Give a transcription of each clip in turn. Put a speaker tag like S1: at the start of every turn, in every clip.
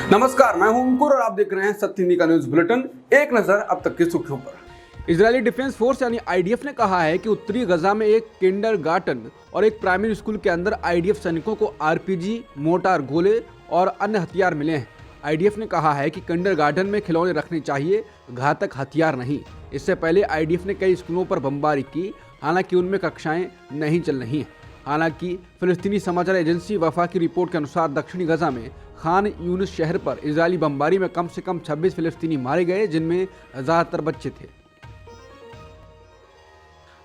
S1: नमस्कार, मैं हूं अंकुर और आप देख रहे हैं सत्य हिंदी का न्यूज बुलेटिन। एक नजर अब तक की सुर्खियों पर। इजरायली डिफेंस फोर्स यानी आईडीएफ ने कहा है कि उत्तरी गजा में एक किंडरगार्टन और एक प्राइमरी स्कूल के अंदर आईडीएफ सैनिकों को आरपीजी, मोर्टार गोले और अन्य हथियार मिले हैं। आईडीएफ ने कहा है कि किंडरगार्टन में खिलौने रखने चाहिए, घातक हथियार नहीं। इससे पहले आईडीएफ ने कई स्कूलों पर बमबारी की, हालांकि उनमें कक्षाएं नहीं चल रही हैं। हालांकि फिलिस्तीनी समाचार एजेंसी वफा की रिपोर्ट के अनुसार दक्षिणी गजा में खान यूनिस शहर पर इजरायली बमबारी में कम से कम 26 फिलिस्तीनी मारे गए, जिनमें ज्यादातर बच्चे थे।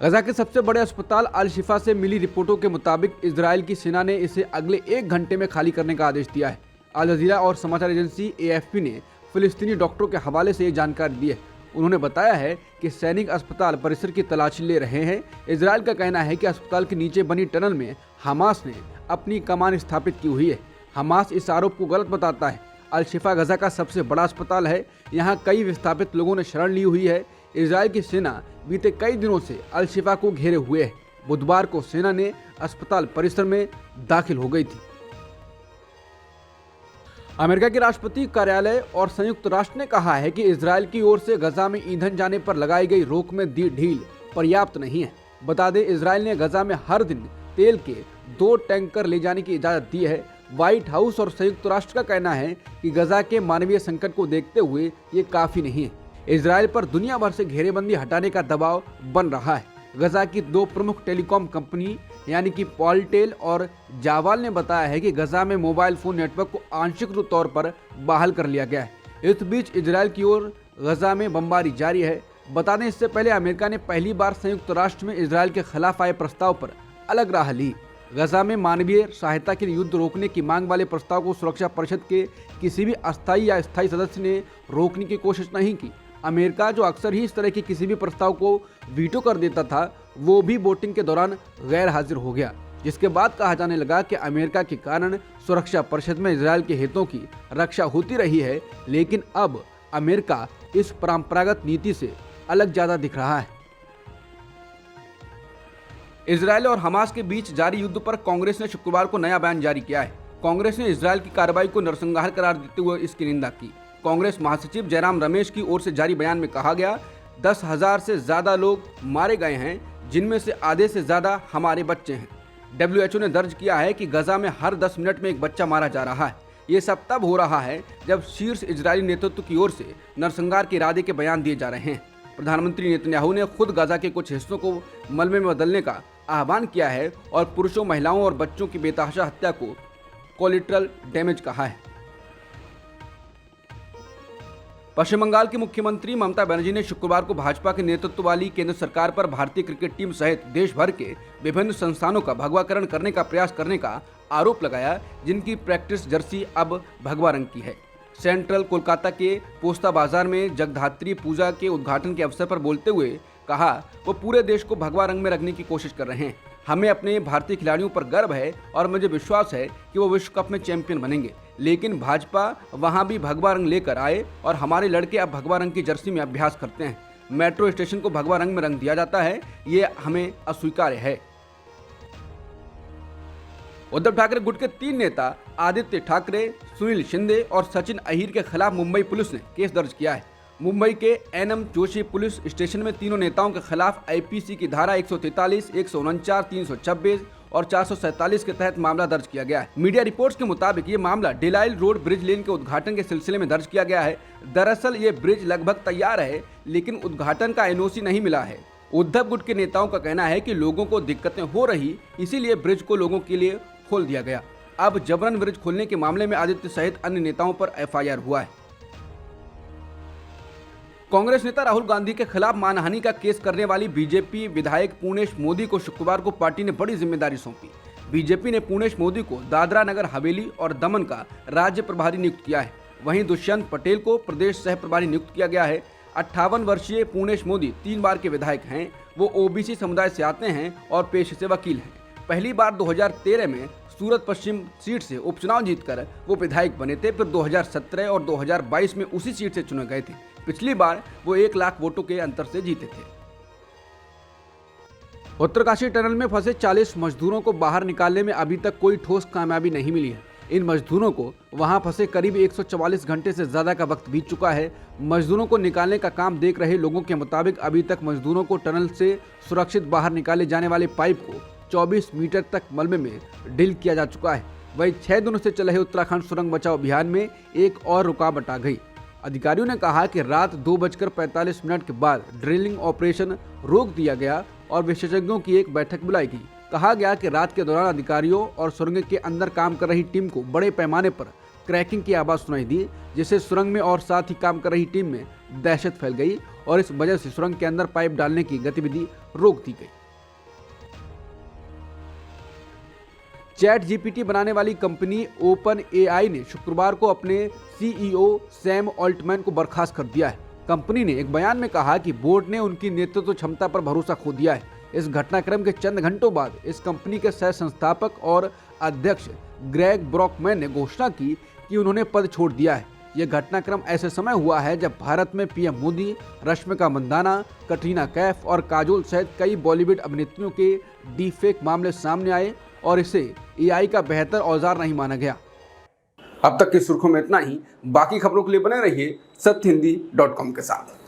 S1: गजा के सबसे बड़े अस्पताल अल शिफा से मिली रिपोर्टों के मुताबिक इजरायल की सेना ने इसे अगले 1 घंटे में खाली करने का आदेश दिया है। अल जजीरा और समाचार एजेंसी एएफपी ने फिलिस्तीनी डॉक्टरों के हवाले से ये जानकारी दी है। उन्होंने बताया है कि सैनिक अस्पताल परिसर की तलाशी ले रहे हैं। इजरायल का कहना है कि अस्पताल के नीचे बनी टनल में हमास ने अपनी कमान स्थापित की हुई है। हमास इस आरोप को गलत बताता है। अल शिफा गजा का सबसे बड़ा अस्पताल है। यहाँ कई विस्थापित लोगों ने शरण ली हुई है। इजरायल की सेना बीते कई दिनों से अल शिफा को घेरे हुए है। बुधवार को सेना ने अस्पताल परिसर में दाखिल हो गई थी। अमेरिका के राष्ट्रपति कार्यालय और संयुक्त राष्ट्र ने कहा है कि इजरायल की ओर से गजा में ईंधन जाने पर लगाई गई रोक में दी ढील पर्याप्त नहीं है। बता दें, इजरायल ने गजा में हर दिन तेल के 2 टैंकर ले जाने की इजाजत दी है। व्हाइट हाउस और संयुक्त राष्ट्र का कहना है कि गजा के मानवीय संकट को देखते हुए ये काफी नहीं है। इजरायल पर दुनिया भर से घेरेबंदी हटाने का दबाव बन रहा है। गजा की 2 प्रमुख टेलीकॉम कंपनी यानी कि पॉलटेल और जावाल ने बताया है कि गजा में मोबाइल फोन नेटवर्क को आंशिक तौर पर बहाल कर लिया गया है। इस बीच इजरायल की ओर गजा में बमबारी जारी है। बता दें, इससे पहले अमेरिका ने पहली बार संयुक्त राष्ट्र में इजरायल के खिलाफ आए प्रस्ताव पर अलग राह ली। गजा में मानवीय सहायता के लिए युद्ध रोकने की मांग वाले प्रस्ताव को सुरक्षा परिषद के किसी भी अस्थायी या स्थायी सदस्य ने रोकने की कोशिश नहीं की। अमेरिका, जो अक्सर ही इस तरह के किसी भी प्रस्ताव को वीटो कर देता था, वो भी वोटिंग के दौरान गैर हाजिर हो गया, जिसके बाद कहा जाने लगा कि अमेरिका के कारण सुरक्षा परिषद में इजरायल के हितों की रक्षा होती रही है। लेकिन अब अमेरिका इस परंपरागत नीति से अलग ज्यादा दिख रहा है। इजरायल और हमास के बीच जारी युद्ध पर कांग्रेस ने शुक्रवार को नया बयान जारी किया है। कांग्रेस ने इजरायल की कार्रवाई को नरसंहार करार देते हुए इसकी निंदा की। कांग्रेस महासचिव जयराम रमेश की ओर से जारी बयान में कहा गया, 10,000 से ज्यादा लोग मारे गए हैं, जिनमें से आधे से ज्यादा हमारे बच्चे हैं। WHO ने दर्ज किया है कि गजा में हर 10 मिनट में एक बच्चा मारा जा रहा है। ये सब तब हो रहा है जब शीर्ष इजरायली नेतृत्व की ओर से नरसंहार के इरादे के बयान दिए जा रहे हैं। प्रधानमंत्री नेतन्याहू ने खुद गजा के कुछ हिस्सों को मलबे में बदलने का आह्वान किया है और पुरुषों, महिलाओं और बच्चों की बेतहाशा हत्या को कोलिटरल डैमेज कहा है। पश्चिम बंगाल की मुख्यमंत्री ममता बनर्जी ने शुक्रवार को भाजपा के नेतृत्व वाली केंद्र सरकार पर भारतीय क्रिकेट टीम सहित देश भर के विभिन्न संस्थानों का भगवाकरण करने का प्रयास करने का आरोप लगाया, जिनकी प्रैक्टिस जर्सी अब भगवा रंग की है। सेंट्रल कोलकाता के पोस्ता बाजार में जगधात्री पूजा के उद्घाटन के अवसर पर बोलते हुए कहा, वो पूरे देश को भगवा रंग में रखने की कोशिश कर रहे हैं। हमें अपने भारतीय खिलाड़ियों पर गर्व है और मुझे विश्वास है कि वो विश्व कप में चैंपियन बनेंगे। लेकिन भाजपा वहां भी भगवा रंग लेकर आए और हमारे लड़के अब भगवा रंग की जर्सी में अभ्यास करते हैं। मेट्रो स्टेशन को भगवा रंग में रंग दिया जाता है, ये हमें अस्वीकार्य है। उद्धव ठाकरे गुट के 3 नेता आदित्य ठाकरे, सुनील शिंदे और सचिन अहीर के खिलाफ मुंबई पुलिस ने केस दर्ज किया है। मुंबई के एनएम जोशी पुलिस स्टेशन में तीनों नेताओं के खिलाफ आईपीसी की धारा 143, 149, 326 और 447 के तहत मामला दर्ज किया गया है। मीडिया रिपोर्ट्स के मुताबिक ये मामला डेलाइल रोड ब्रिज लेन के उद्घाटन के सिलसिले में दर्ज किया गया है। दरअसल ये ब्रिज लगभग तैयार है, लेकिन उद्घाटन का एनओसी नहीं मिला है। उद्धव गुट के नेताओं का कहना है कि लोगों को दिक्कतें हो रही, इसीलिए ब्रिज को लोगों के लिए खोल दिया गया। अब जबरन ब्रिज खोलने के मामले में आदित्य सहित अन्य नेताओं पर एफआईआर हुआ है। कांग्रेस नेता राहुल गांधी के खिलाफ मानहानि का केस करने वाली बीजेपी विधायक पूर्णेश मोदी को शुक्रवार को पार्टी ने बड़ी जिम्मेदारी सौंपी। बीजेपी ने पूर्णेश मोदी को दादरा नगर हवेली और दमन का राज्य प्रभारी नियुक्त किया है। वहीं दुष्यंत पटेल को प्रदेश सह प्रभारी नियुक्त किया गया है। 58 वर्षीय पूर्णेश मोदी 3 बार के विधायक हैं। वो ओबीसी समुदाय से आते हैं और पेशे से वकील हैं। पहली बार 2013 में सूरत पश्चिम सीट से उपचुनाव जीतकर वो विधायक बने थे। फिर 2017 और 2022 में उसी सीट से चुने गए थे। पिछली बार वो 1 लाख वोटों के अंतर से जीते थे। उत्तरकाशी टनल में फंसे 40 मजदूरों को बाहर निकालने में अभी तक कोई ठोस कामयाबी नहीं मिली है। इन मजदूरों को वहां फंसे करीब 144 घंटे से ज्यादा का वक्त बीत चुका है। मजदूरों को निकालने का काम देख रहे लोगों के मुताबिक अभी तक मजदूरों को टनल से सुरक्षित बाहर निकाले जाने वाले पाइप को 24 मीटर तक मलबे में ड्रिल किया जा चुका है। वहीं 6 दिनों से चल रहे उत्तराखंड सुरंग बचाओ अभियान में एक और रुकावट आ गई। अधिकारियों ने कहा कि रात 2:45 के बाद ड्रिलिंग ऑपरेशन रोक दिया गया और विशेषज्ञों की एक बैठक बुलाई गई। कहा गया कि रात के दौरान अधिकारियों और सुरंग के अंदर काम कर रही टीम को बड़े पैमाने पर क्रैकिंग की आवाज सुनाई दी, जिससे सुरंग में और साथ ही काम कर रही टीम में दहशत फैल गई और इस वजह से सुरंग के अंदर पाइप डालने की गतिविधि रोक दी गई। चैट जीपीटी बनाने वाली कंपनी ओपन एआई ने शुक्रवार को अपने सीईओ सैम ऑल्टमैन को बर्खास्त कर दिया है। कंपनी ने एक बयान में कहा कि बोर्ड ने उनकी नेतृत्व क्षमता पर भरोसा खो दिया है। इस घटनाक्रम के चंद घंटों बाद इस कंपनी के सह संस्थापक और अध्यक्ष ग्रेग ब्रॉकमैन ने घोषणा की कि उन्होंने पद छोड़ दिया है। यह घटनाक्रम ऐसे समय हुआ है जब भारत में पीएम मोदी, रश्मिका मंदाना, कटरीना कैफ और काजोल सहित कई बॉलीवुड अभिनेत्रियों के डीफेक मामले सामने आए और इसे एआई का बेहतर औजार नहीं माना गया। अब तक की सुर्खियों में इतना ही। बाकी खबरों के लिए बने रहिए सत्यहिंदी.com के साथ।